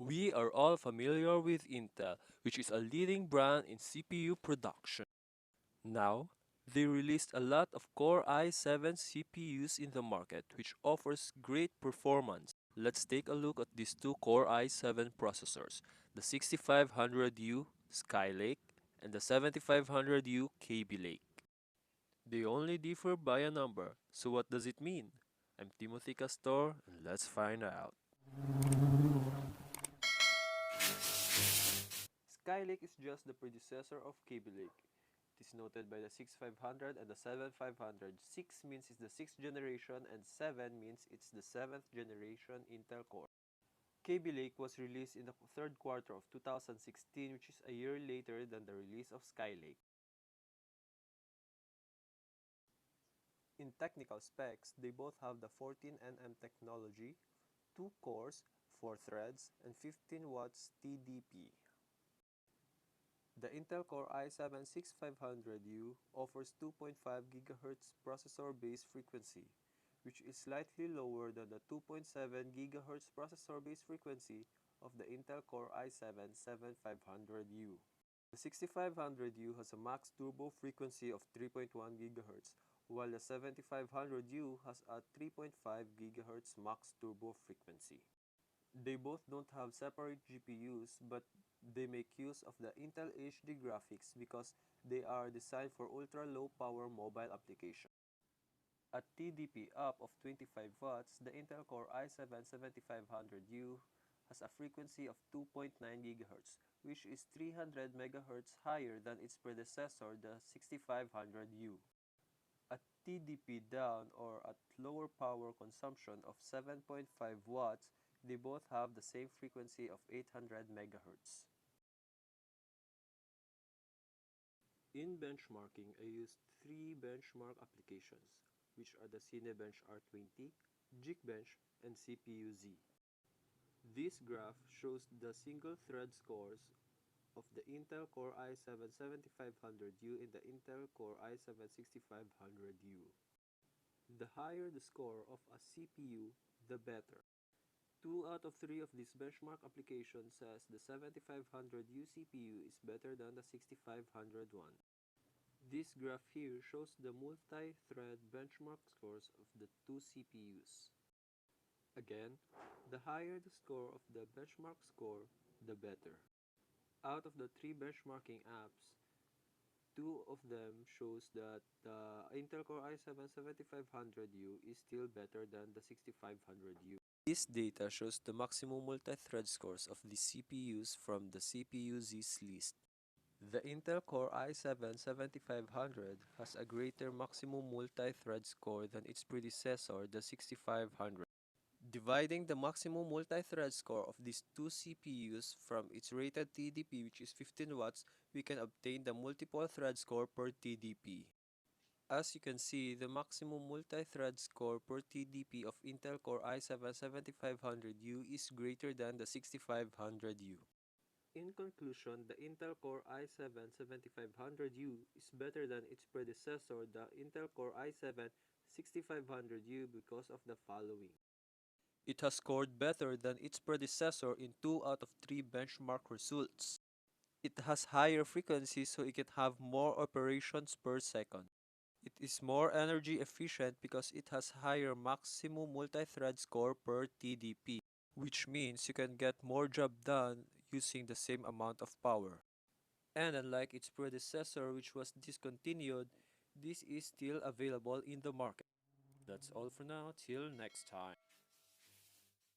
We are all familiar with Intel, which is a leading brand in CPU production. Now, they released a lot of Core i7 CPUs in the market, which offers great performance. Let's take a look at these two Core i7 processors, the 6500U Skylake and the 7500U Kaby Lake. They only differ by a number, so what does it mean? I'm Timothy Castor, and let's find out. Skylake is just the predecessor of Kaby Lake. It is noted by the 6500 and the 7500. 6 means it's the 6th generation and 7 means it's the 7th generation Intel Core. Kaby Lake was released in the third quarter of 2016, which is a year later than the release of Skylake. In technical specs, they both have the 14nm technology, 2 cores, 4 threads, and 15 watts TDP. The Intel Core i7-6500U offers 2.5 GHz processor base frequency, which is slightly lower than the 2.7 GHz processor base frequency of the Intel Core i7-7500U. The 6500U has a max turbo frequency of 3.1 GHz, while the 7500U has a 3.5 GHz max turbo frequency. They both don't have separate GPUs, but they make use of the Intel HD graphics because they are designed for ultra-low power mobile application. At TDP up of 25 watts, the Intel Core i7-7500U has a frequency of 2.9 GHz, which is 300 MHz higher than its predecessor, the 6500U. At TDP down or at lower power consumption of 7.5 watts, they both have the same frequency of 800 MHz. In benchmarking, I used 3 benchmark applications, which are the Cinebench R20, Geekbench, and CPU-Z. This graph shows the single-thread scores of the Intel Core i7-7500U and the Intel Core i7-6500U. The higher the score of a CPU, the better. 2 out of 3 of these benchmark applications says the 7500U CPU is better than the 6500 one. This graph here shows the multi-thread benchmark scores of the two CPUs. Again, the higher the score of the benchmark score, the better. Out of the 3 benchmarking apps, 2 of them shows that the Intel Core i7-7500U is still better than the 6500U. This data shows the maximum multi-thread scores of the CPUs from the CPU-Z's list. The Intel Core i7-7500 has a greater maximum multi-thread score than its predecessor, the 6500. Dividing the maximum multi-thread score of these two CPUs from its rated TDP, which is 15 watts, we can obtain the multiple thread score per TDP. As you can see, the maximum multi-thread score per TDP of Intel Core i7-7500U is greater than the 6500U. In conclusion, the Intel Core i7-7500U is better than its predecessor, the Intel Core i7-6500U, because of the following. It has scored better than its predecessor in 2 out of 3 benchmark results. It has higher frequency, so it can have more operations per second. It is more energy efficient because it has higher maximum multi-thread score per TDP, which means you can get more job done using the same amount of power. And unlike its predecessor, which was discontinued, this is still available in the market. That's all for now, till next time.